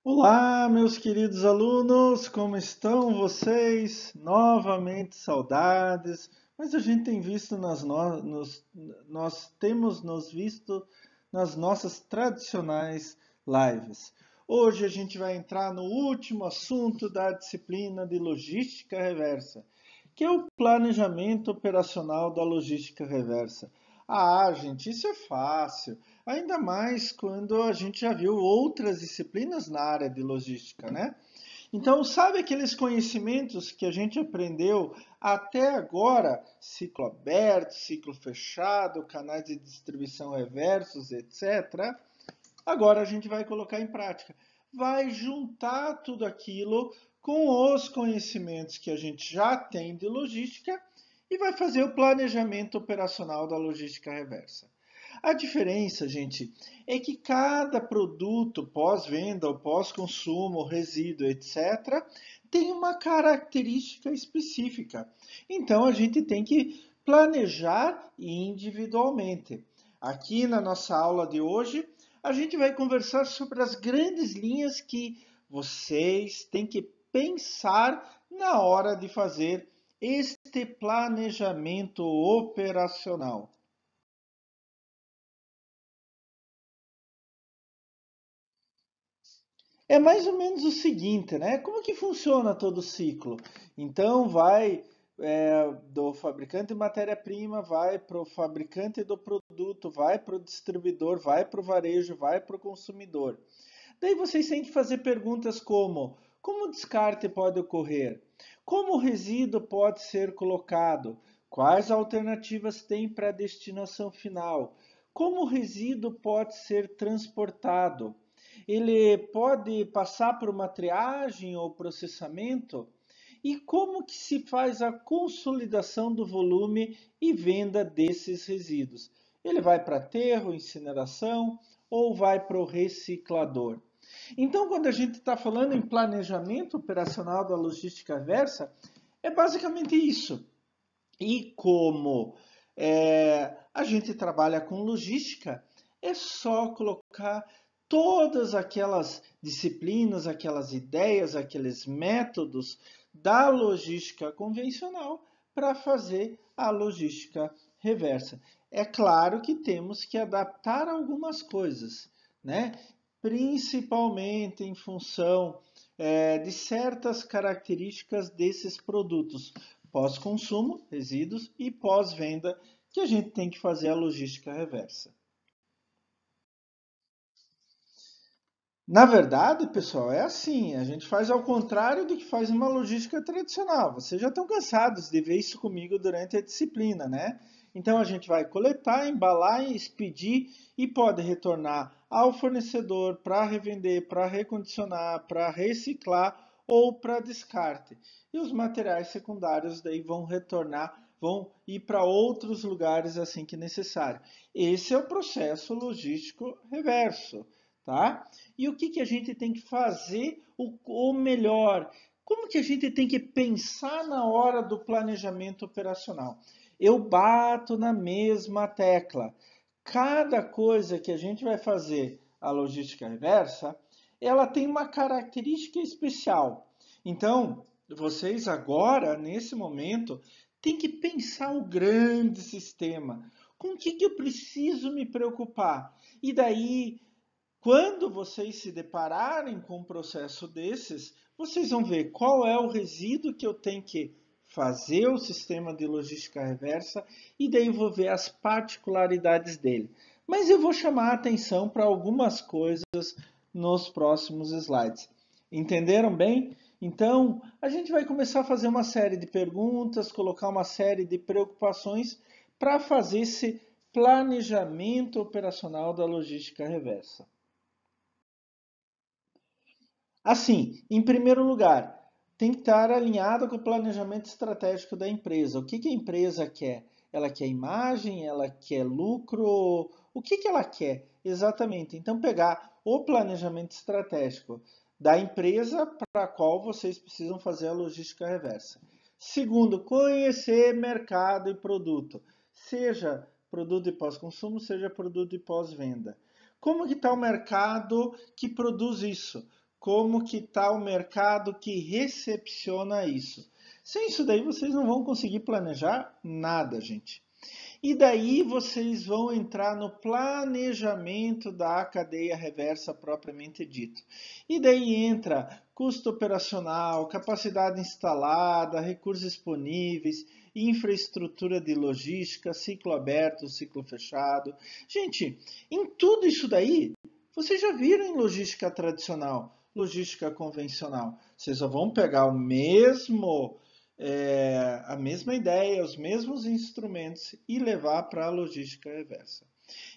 Olá, meus queridos alunos, como estão vocês? Novamente saudades, mas a gente tem visto nós temos nos visto nas nossas tradicionais lives. Hoje a gente vai entrar no último assunto da disciplina de logística reversa, que é o planejamento operacional da logística reversa. Ah, gente, isso é fácil. Ainda mais quando a gente já viu outras disciplinas na área de logística, né? Então, sabe aqueles conhecimentos que a gente aprendeu até agora, ciclo aberto, ciclo fechado, canais de distribuição reversos, etc. Agora a gente vai colocar em prática. Vai juntar tudo aquilo com os conhecimentos que a gente já tem de logística e vai fazer o planejamento operacional da logística reversa. A diferença, gente, é que cada produto pós-venda, ou pós-consumo, resíduo, etc., tem uma característica específica. Então a gente tem que planejar individualmente. Aqui na nossa aula de hoje, a gente vai conversar sobre as grandes linhas que vocês têm que pensar na hora de fazer este planejamento operacional. É mais ou menos o seguinte, né? Como que funciona todo o ciclo? Então do fabricante de matéria-prima, vai para o fabricante do produto, vai para o distribuidor, vai para o varejo, vai para o consumidor. Daí vocês têm que fazer perguntas como o descarte pode ocorrer? Como o resíduo pode ser colocado? Quais alternativas tem para a destinação final? Como o resíduo pode ser transportado? Ele pode passar por uma triagem ou processamento? E como que se faz a consolidação do volume e venda desses resíduos? Ele vai para aterro, incineração ou vai para o reciclador? Então, quando a gente está falando em planejamento operacional da logística reversa, é basicamente isso. E como a gente trabalha com logística, é só colocar todas aquelas disciplinas, aquelas ideias, aqueles métodos da logística convencional para fazer a logística reversa. É claro que temos que adaptar algumas coisas, né? Principalmente em função de certas características desses produtos pós-consumo, resíduos, e pós-venda, que a gente tem que fazer a logística reversa. Na verdade, pessoal, é assim, a gente faz ao contrário do que faz uma logística tradicional. Vocês já estão cansados de ver isso comigo durante a disciplina, né? Então a gente vai coletar, embalar, expedir e pode retornar ao fornecedor para revender, para recondicionar, para reciclar ou para descarte. E os materiais secundários daí vão retornar, vão ir para outros lugares assim que necessário. Esse é o processo logístico reverso, tá? E o que, que a gente tem que fazer o melhor? Como que a gente tem que pensar na hora do planejamento operacional? Eu bato na mesma tecla. Cada coisa que a gente vai fazer a logística reversa, ela tem uma característica especial. Então, vocês agora, nesse momento, têm que pensar o grande sistema. Com o que, que eu preciso me preocupar? E daí quando vocês se depararem com um processo desses, vocês vão ver qual é o resíduo que eu tenho que fazer o sistema de logística reversa e daí eu vou ver as particularidades dele. Mas eu vou chamar a atenção para algumas coisas nos próximos slides. Entenderam bem? Então, a gente vai começar a fazer uma série de perguntas, colocar uma série de preocupações para fazer esse planejamento operacional da logística reversa. Assim, em primeiro lugar, tem que estar alinhado com o planejamento estratégico da empresa. O que que a empresa quer? Ela quer imagem? Ela quer lucro? O que que ela quer exatamente? Então, pegar o planejamento estratégico da empresa para a qual vocês precisam fazer a logística reversa. Segundo, conhecer mercado e produto, seja produto de pós-consumo, seja produto de pós-venda. Como que está o mercado que produz isso? como que está o mercado que recepciona isso. Sem isso daí vocês não vão conseguir planejar nada, gente. E daí vocês vão entrar no planejamento da cadeia reversa propriamente dito. E daí entra custo operacional, capacidade instalada, recursos disponíveis, infraestrutura de logística, ciclo aberto, ciclo fechado. Gente, em tudo isso daí, vocês já viram em logística tradicional, logística convencional. Vocês só vão pegar a mesma ideia, os mesmos instrumentos e levar para a logística reversa.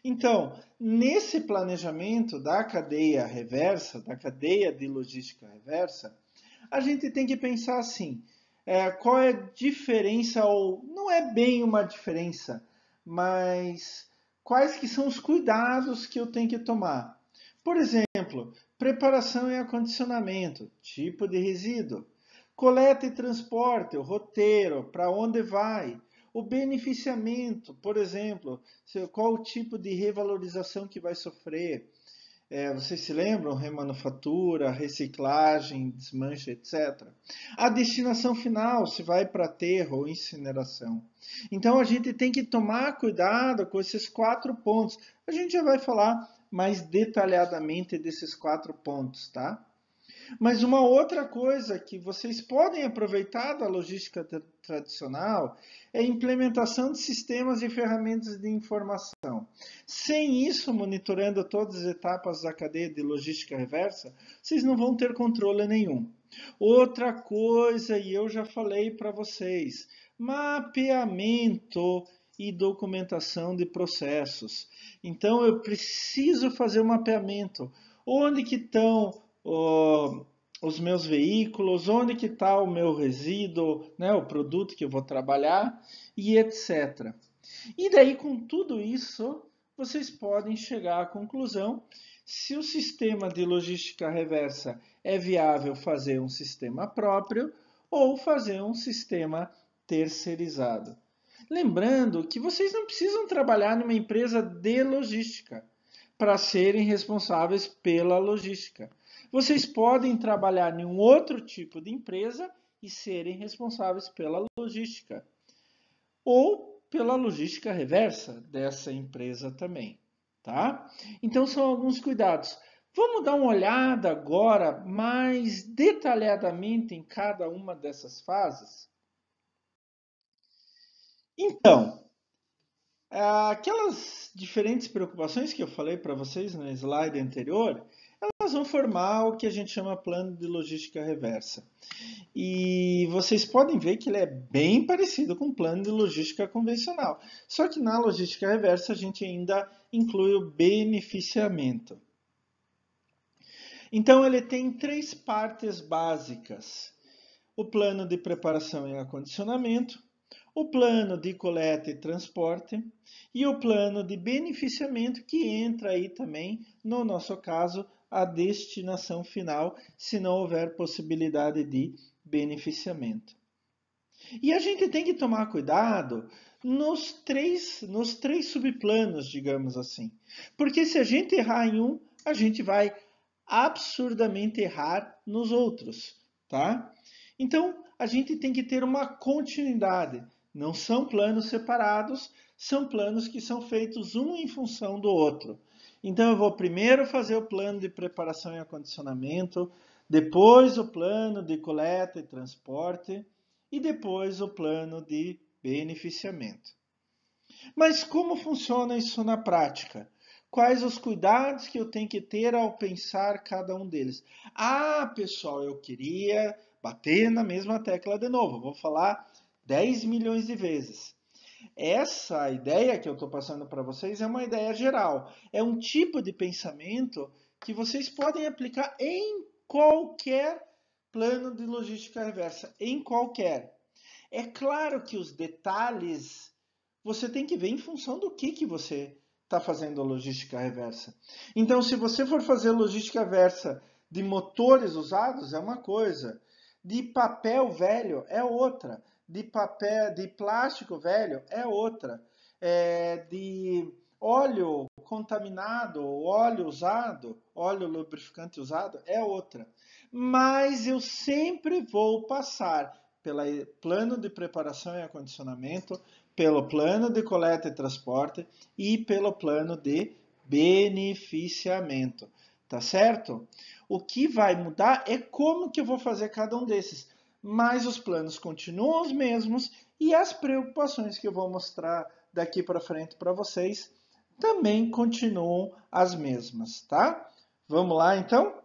Então, nesse planejamento da cadeia reversa, da cadeia de logística reversa, a gente tem que pensar assim, qual é a diferença, ou não é bem uma diferença, mas quais que são os cuidados que eu tenho que tomar. Por exemplo, preparação e acondicionamento, tipo de resíduo, coleta e transporte, o roteiro, para onde vai, o beneficiamento, por exemplo, qual o tipo de revalorização que vai sofrer. Vocês se lembram? Remanufatura, reciclagem, desmanche, etc. A destinação final, se vai para aterro ou incineração. Então a gente tem que tomar cuidado com esses 4 pontos. A gente já vai falar mais detalhadamente desses 4 pontos, tá? Mas uma outra coisa que vocês podem aproveitar da logística tradicional é a implementação de sistemas e ferramentas de informação. Sem isso, monitorando todas as etapas da cadeia de logística reversa, vocês não vão ter controle nenhum. Outra coisa, e eu já falei para vocês, mapeamento e documentação de processos. Então, eu preciso fazer um mapeamento. Onde que estão os meus veículos, onde que está o meu resíduo, né, o produto que eu vou trabalhar e etc. E daí, com tudo isso, vocês podem chegar à conclusão se o sistema de logística reversa é viável fazer um sistema próprio ou fazer um sistema terceirizado. Lembrando que vocês não precisam trabalhar numa empresa de logística para serem responsáveis pela logística. Vocês podem trabalhar em um outro tipo de empresa e serem responsáveis pela logística. Ou pela logística reversa dessa empresa também, tá? Então são alguns cuidados. Vamos dar uma olhada agora mais detalhadamente em cada uma dessas fases? Então, aquelas diferentes preocupações que eu falei para vocês no slide anterior, elas vão formar o que a gente chama plano de logística reversa. E vocês podem ver que ele é bem parecido com o plano de logística convencional. Só que na logística reversa a gente ainda inclui o beneficiamento. Então ele tem 3 partes básicas: o plano de preparação e acondicionamento, o plano de coleta e transporte e o plano de beneficiamento, que entra aí também, no nosso caso, a destinação final, se não houver possibilidade de beneficiamento. E a gente tem que tomar cuidado nos três subplanos, digamos assim. Porque se a gente errar em um, a gente vai absurdamente errar nos outros, tá? Então, a gente tem que ter uma continuidade. Não são planos separados, são planos que são feitos um em função do outro. Então, eu vou primeiro fazer o plano de preparação e acondicionamento, depois o plano de coleta e transporte e depois o plano de beneficiamento. Mas como funciona isso na prática? Quais os cuidados que eu tenho que ter ao pensar cada um deles? Ah, pessoal, eu queria bater na mesma tecla de novo. Vou falar 10 milhões de vezes. Essa ideia que eu estou passando para vocês é uma ideia geral. É um tipo de pensamento que vocês podem aplicar em qualquer plano de logística reversa, em qualquer. É claro que os detalhes você tem que ver em função do que você está fazendo a logística reversa. Então, se você for fazer logística reversa de motores usados, é uma coisa. De papel velho é outra. De plástico velho é outra. De Óleo contaminado, óleo usado, óleo lubrificante usado é outra. Mas eu sempre vou passar pelo plano de preparação e acondicionamento, pelo plano de coleta e transporte e pelo plano de beneficiamento. Tá certo? O que vai mudar é como que eu vou fazer cada um desses. Mas os planos continuam os mesmos e as preocupações que eu vou mostrar daqui para frente para vocês também continuam as mesmas, tá? Vamos lá então?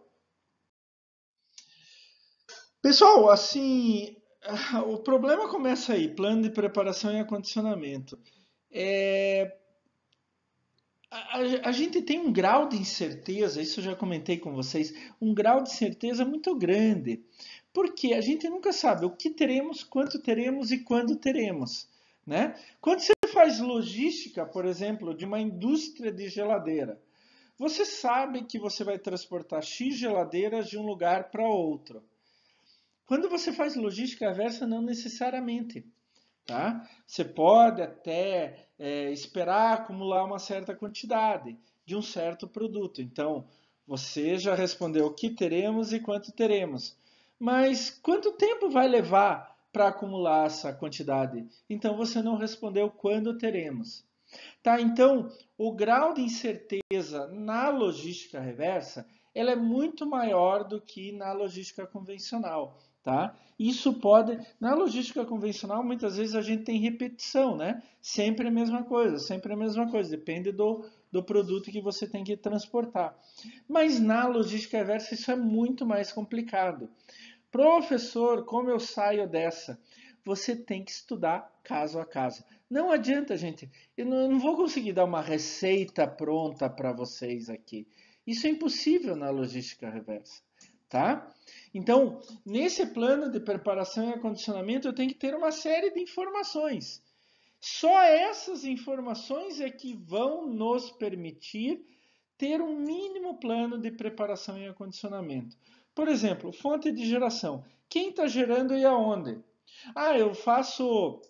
Pessoal, assim, o problema começa aí, plano de preparação e acondicionamento. É, a gente tem um grau de incerteza, isso eu já comentei com vocês, um grau de certeza muito grande, porque a gente nunca sabe o que teremos, quanto teremos e quando teremos, né? Quando você faz logística, por exemplo, de uma indústria de geladeira, você sabe que você vai transportar X geladeiras de um lugar para outro. Quando você faz logística reversa, não necessariamente. Tá? Você pode até esperar acumular uma certa quantidade de um certo produto. Então, você já respondeu o que teremos e quanto teremos. Mas quanto tempo vai levar para acumular essa quantidade? Então, você não respondeu quando teremos. Tá? Então, o grau de incerteza na logística reversa ela é muito maior do que na logística convencional. Tá? Isso pode. Na logística convencional, muitas vezes a gente tem repetição, né? Sempre a mesma coisa, sempre a mesma coisa, depende do produto que você tem que transportar. Mas na logística reversa isso é muito mais complicado. Professor, como eu saio dessa? Você tem que estudar caso a caso. Não adianta, gente. Eu não vou conseguir dar uma receita pronta para vocês aqui. Isso é impossível na logística reversa, tá? Então, nesse plano de preparação e acondicionamento, eu tenho que ter uma série de informações. Só essas informações é que vão nos permitir ter um mínimo plano de preparação e acondicionamento. Por exemplo, fonte de geração. Quem está gerando e aonde? Ah, eu faço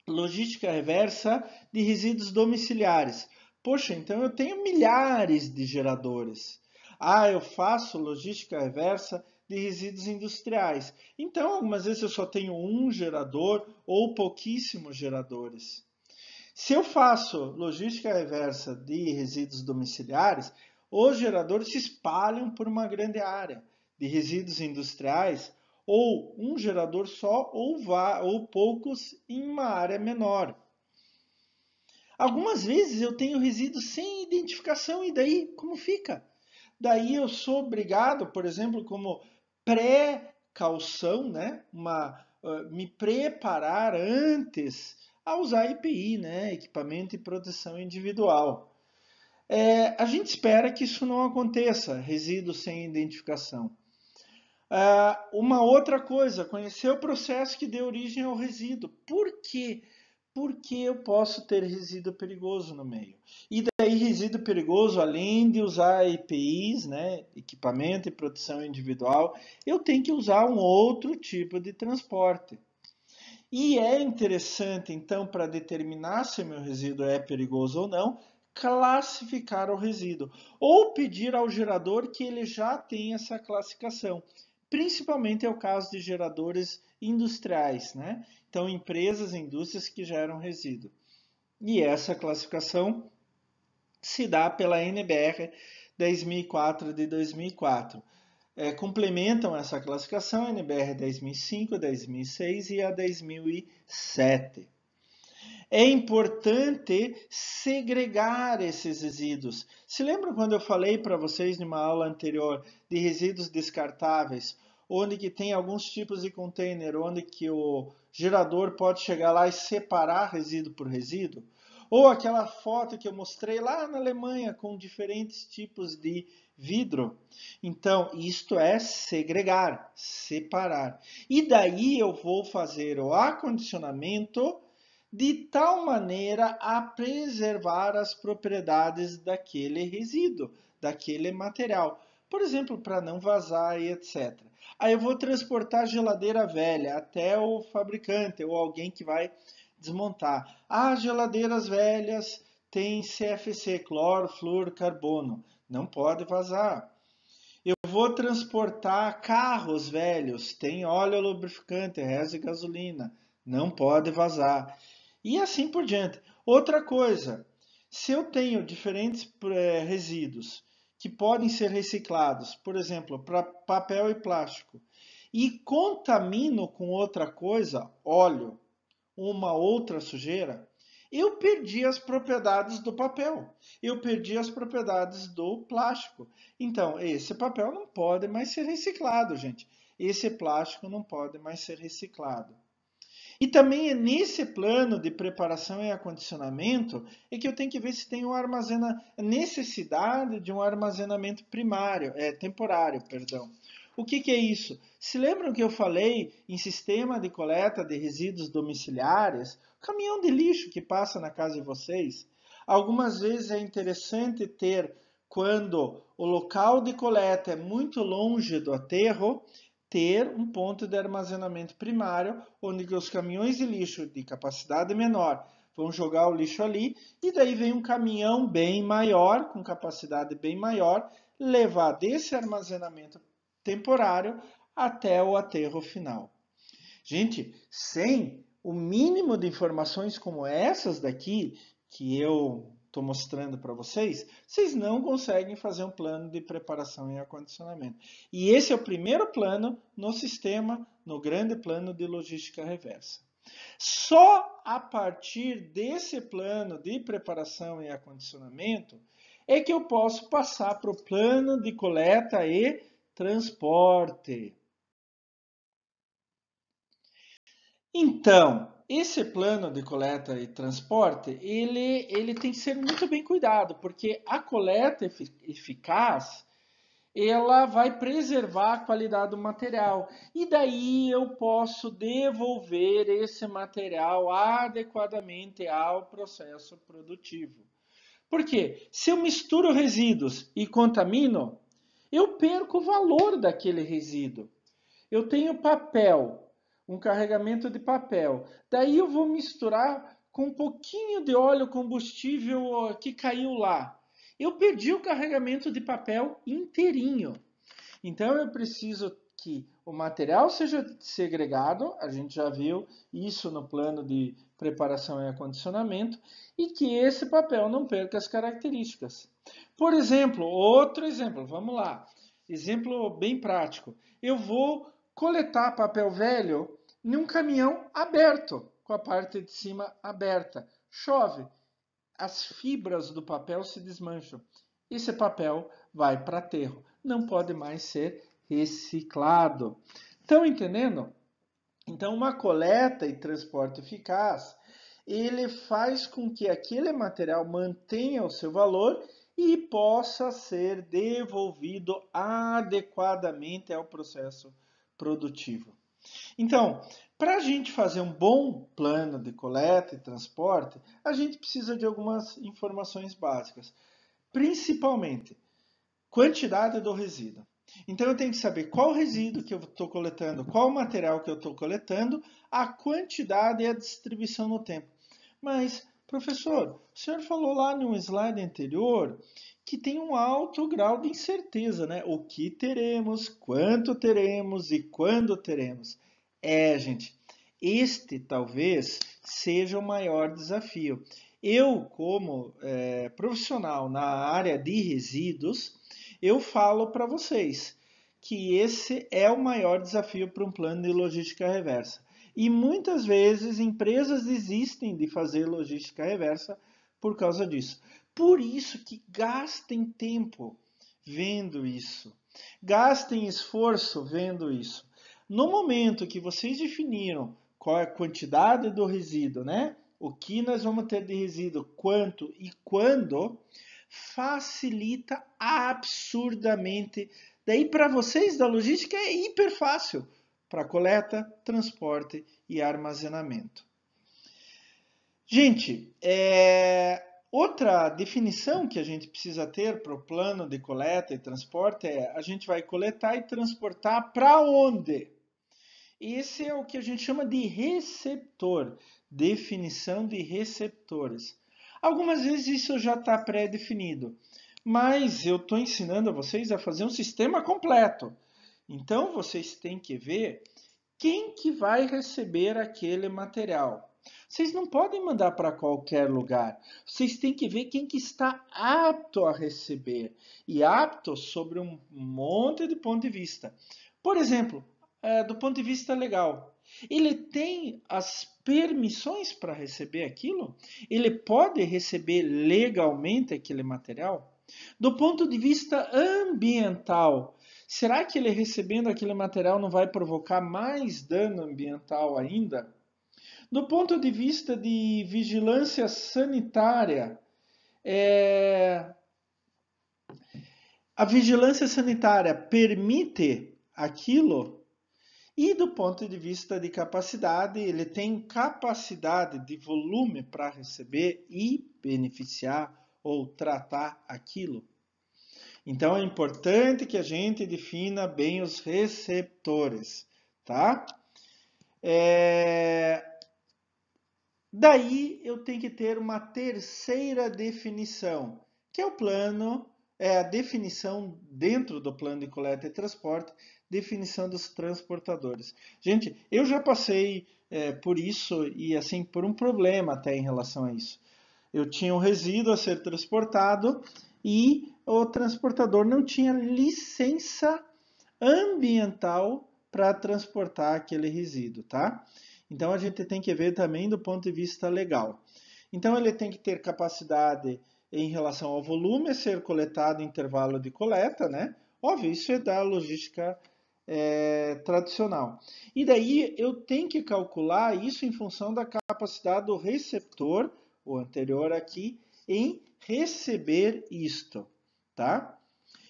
logística reversa de resíduos domiciliares. Poxa, então eu tenho milhares de geradores. Ah, eu faço logística reversa de resíduos industriais. Então, algumas vezes eu só tenho um gerador ou pouquíssimos geradores. Se eu faço logística reversa de resíduos domiciliares, os geradores se espalham por uma grande área. De resíduos industriais, ou um gerador só, ou poucos em uma área menor. Algumas vezes eu tenho resíduos sem identificação, e daí como fica? Daí eu sou obrigado, por exemplo, como pré-caução, né? Me preparar antes a usar EPI, né? Equipamento de proteção individual. A gente espera que isso não aconteça, resíduos sem identificação. Uma outra coisa, conhecer o processo que deu origem ao resíduo. Por quê? Porque eu posso ter resíduo perigoso no meio. E daí, resíduo perigoso, além de usar EPIs, né, equipamento e proteção individual, eu tenho que usar um outro tipo de transporte. E é interessante, então, para determinar se meu resíduo é perigoso ou não, classificar o resíduo. Ou pedir ao gerador que ele já tenha essa classificação. Principalmente é o caso de geradores industriais, né? Então, empresas e indústrias que geram resíduo. E essa classificação se dá pela NBR 10.004 de 2004. Complementam essa classificação a NBR 10.005, 10.006 e a 10.007. É importante segregar esses resíduos. Se lembram quando eu falei para vocês numa aula anterior de resíduos descartáveis, onde que tem alguns tipos de container, onde que o gerador pode chegar lá e separar resíduo por resíduo? Ou aquela foto que eu mostrei lá na Alemanha com diferentes tipos de vidro. Então, isto é segregar, separar. E daí eu vou fazer o acondicionamento de tal maneira a preservar as propriedades daquele resíduo, daquele material. Por exemplo, para não vazar e etc. Aí eu vou transportar geladeira velha até o fabricante ou alguém que vai desmontar. Geladeiras velhas tem CFC, cloro, flúor, carbono. Não pode vazar. Eu vou transportar carros velhos, tem óleo lubrificante, resto de gasolina, não pode vazar. E assim por diante. Outra coisa, se eu tenho diferentes resíduos que podem ser reciclados, por exemplo, para papel e plástico, e contamino com outra coisa, óleo, uma outra sujeira, eu perdi as propriedades do papel, eu perdi as propriedades do plástico. Então, esse papel não pode mais ser reciclado, gente. Esse plástico não pode mais ser reciclado. E também é nesse plano de preparação e acondicionamento é que eu tenho que ver se tem necessidade de um armazenamento primário, temporário, perdão. O que é isso? Se lembram que eu falei em sistema de coleta de resíduos domiciliares? O caminhão de lixo que passa na casa de vocês. Algumas vezes é interessante ter, quando o local de coleta é muito longe do aterro, ter um ponto de armazenamento primário, onde os caminhões de lixo de capacidade menor vão jogar o lixo ali, e daí vem um caminhão bem maior, com capacidade bem maior, levar desse armazenamento temporário até o aterro final. Gente, sem o mínimo de informações como essas daqui, que eu estou mostrando para vocês, vocês não conseguem fazer um plano de preparação e acondicionamento. E esse é o primeiro plano no sistema, no grande plano de logística reversa. Só a partir desse plano de preparação e acondicionamento é que eu posso passar para o plano de coleta e transporte. Então, esse plano de coleta e transporte, ele tem que ser muito bem cuidado, porque a coleta eficaz, ela vai preservar a qualidade do material. E daí eu posso devolver esse material adequadamente ao processo produtivo. Por quê? Se eu misturo resíduos e contamino, eu perco o valor daquele resíduo. Eu tenho papel, um carregamento de papel. Daí eu vou misturar com um pouquinho de óleo combustível que caiu lá. Eu perdi o carregamento de papel inteirinho. Então eu preciso que o material seja segregado, a gente já viu isso no plano de preparação e acondicionamento, e que esse papel não perca as características. Por exemplo, outro exemplo, vamos lá. Exemplo bem prático. Eu vou coletar papel velho num caminhão aberto, com a parte de cima aberta. Chove, as fibras do papel se desmancham. Esse papel vai para aterro. Não pode mais ser reciclado. Estão entendendo? Então, uma coleta e transporte eficaz, ele faz com que aquele material mantenha o seu valor e possa ser devolvido adequadamente ao processo produtivo. Então, para a gente fazer um bom plano de coleta e transporte, a gente precisa de algumas informações básicas, principalmente quantidade do resíduo. Então eu tenho que saber qual resíduo que eu estou coletando, qual material que eu estou coletando, a quantidade e a distribuição no tempo. Mas, professor, o senhor falou lá no slide anterior que tem um alto grau de incerteza, né? O que teremos, quanto teremos e quando teremos. Gente, este talvez seja o maior desafio. Eu, como profissional na área de resíduos, eu falo para vocês que esse é o maior desafio para um plano de logística reversa. E muitas vezes empresas desistem de fazer logística reversa por causa disso. Por isso que gastem tempo vendo isso. Gastem esforço vendo isso. No momento que vocês definiram qual é a quantidade do resíduo, né? O que nós vamos ter de resíduo, quanto e quando, facilita absurdamente. Daí para vocês da logística é hiper fácil para coleta, transporte e armazenamento. Gente, outra definição que a gente precisa ter para o plano de coleta e transporte é: a gente vai coletar e transportar para onde? Esse é o que a gente chama de receptor, definição de receptores. Algumas vezes isso já está pré-definido, mas eu estou ensinando a vocês a fazer um sistema completo. Então vocês têm que ver quem que vai receber aquele material. Vocês não podem mandar para qualquer lugar. Vocês têm que ver quem que está apto a receber. E apto sobre um monte de ponto de vista. Por exemplo, do ponto de vista legal. Ele tem as permissões para receber aquilo? Ele pode receber legalmente aquele material? Do ponto de vista ambiental, será que ele recebendo aquele material não vai provocar mais dano ambiental ainda? Do ponto de vista de vigilância sanitária, é, a vigilância sanitária permite aquilo? E do ponto de vista de capacidade, ele tem capacidade de volume para receber e beneficiar ou tratar aquilo? Então é importante que a gente defina bem os receptores, tá? Daí eu tenho que ter uma terceira definição, que é o plano, é a definição dentro do plano de coleta e transporte, definição dos transportadores. Gente, eu já passei por isso e assim por um problema até em relação a isso. Eu tinha um resíduo a ser transportado e o transportador não tinha licença ambiental para transportar aquele resíduo, tá? Então a gente tem que ver também do ponto de vista legal. Então ele tem que ter capacidade em relação ao volume a ser coletado em intervalo de coleta, né? Óbvio, isso é da logística tradicional. E daí eu tenho que calcular isso em função da capacidade do receptor, o anterior aqui, em receber isto, tá?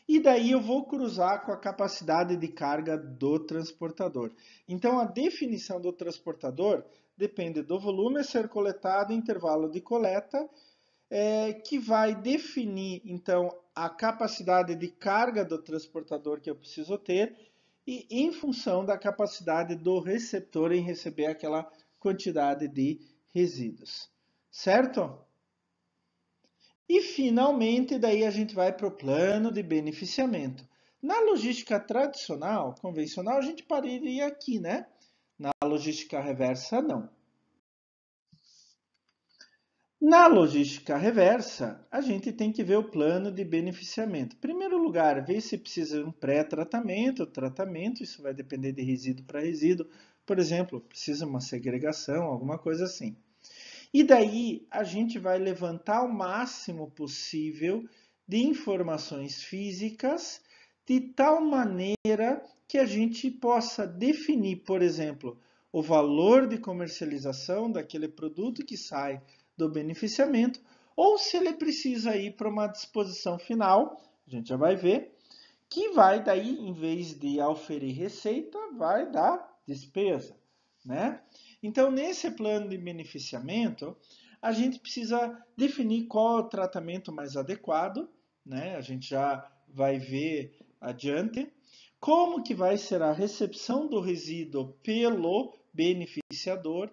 E daí eu vou cruzar com a capacidade de carga do transportador. Então a definição do transportador depende do volume a ser coletado, intervalo de coleta, que vai definir então a capacidade de carga do transportador que eu preciso ter e em função da capacidade do receptor em receber aquela quantidade de resíduos. Certo? E finalmente, daí a gente vai para o plano de beneficiamento. Na logística tradicional, convencional, a gente pararia aqui, né? Na logística reversa, não. Na logística reversa, a gente tem que ver o plano de beneficiamento. Em primeiro lugar, ver se precisa de um pré-tratamento, tratamento, isso vai depender de resíduo para resíduo. Por exemplo, precisa uma segregação, alguma coisa assim. E daí a gente vai levantar o máximo possível de informações físicas de tal maneira que a gente possa definir, por exemplo, o valor de comercialização daquele produto que sai do beneficiamento, ou se ele precisa ir para uma disposição final, a gente já vai ver, que vai daí, em vez de auferir receita, vai dar despesa, né? Então, nesse plano de beneficiamento, a gente precisa definir qual é o tratamento mais adequado, né? A gente já vai ver adiante. Como que vai ser a recepção do resíduo pelo beneficiador?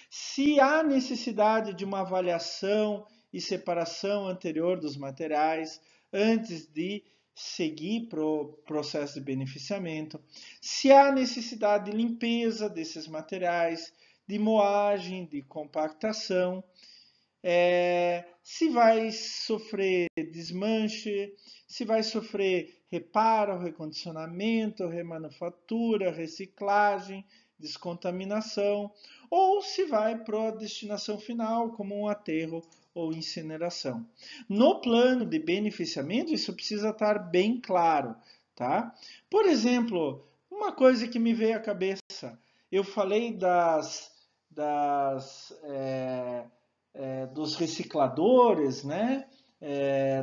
Se há necessidade de uma avaliação e separação anterior dos materiais antes de seguir para o processo de beneficiamento, se há necessidade de limpeza desses materiais, de moagem, de compactação, se vai sofrer desmanche, se vai sofrer reparo, recondicionamento, remanufatura, reciclagem, descontaminação, ou se vai para a destinação final, como um aterro ou incineração. No plano de beneficiamento, isso precisa estar bem claro, tá? Por exemplo, uma coisa que me veio à cabeça, eu falei dos recicladores, né?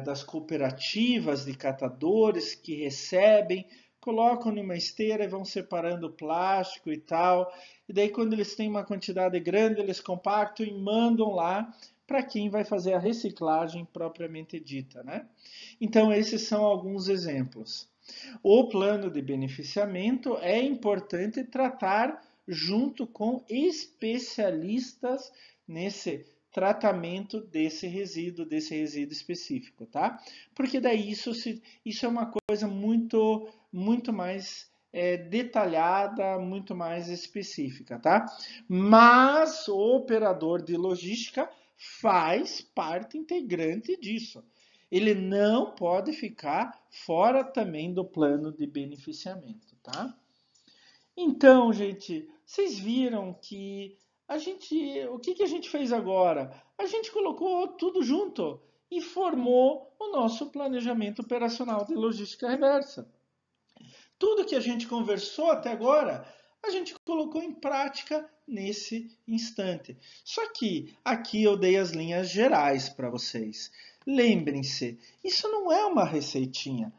Das cooperativas de catadores que recebem, colocam numa esteira e vão separando o plástico e tal. E daí, quando eles têm uma quantidade grande, eles compactam e mandam lá para quem vai fazer a reciclagem propriamente dita, né? Então, esses são alguns exemplos. O plano de beneficiamento é importante tratar junto com especialistas nesse tratamento desse resíduo específico, tá? Porque daí isso é uma coisa muito mais detalhada, muito mais específica, tá? Mas o operador de logística faz parte integrante disso. Ele não pode ficar fora também do plano de beneficiamento, tá? Então, gente, vocês viram que o que a gente fez agora? A gente colocou tudo junto e formou o nosso planejamento operacional de logística reversa. Tudo que a gente conversou até agora, a gente colocou em prática nesse instante. Só que aqui eu dei as linhas gerais para vocês. Lembrem-se, isso não é uma receitinha.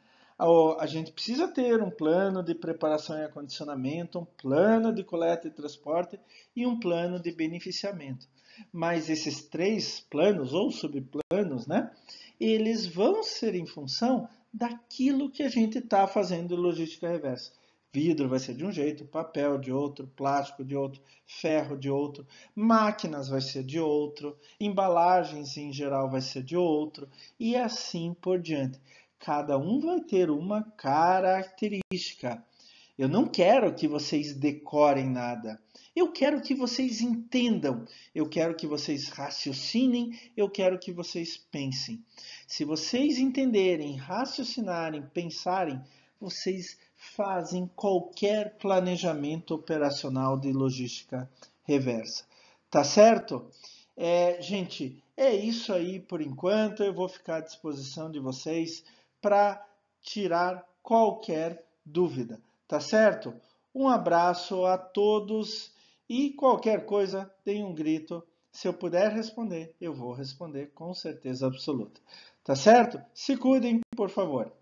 A gente precisa ter um plano de preparação e acondicionamento, um plano de coleta e transporte e um plano de beneficiamento. Mas esses três planos ou subplanos, né, eles vão ser em função daquilo que a gente está fazendo em logística reversa. Vidro vai ser de um jeito, papel de outro, plástico de outro, ferro de outro, máquinas vai ser de outro, embalagens em geral vai ser de outro, e assim por diante. Cada um vai ter uma característica. Eu não quero que vocês decorem nada. Eu quero que vocês entendam. Eu quero que vocês raciocinem. Eu quero que vocês pensem. Se vocês entenderem, raciocinarem, pensarem, vocês fazem qualquer planejamento operacional de logística reversa. Tá certo? Gente, é isso aí por enquanto. Eu vou ficar à disposição de vocês para tirar qualquer dúvida. Tá certo? Um abraço a todos e qualquer coisa, deem um grito. Se eu puder responder, eu vou responder com certeza absoluta. Tá certo? Se cuidem, por favor.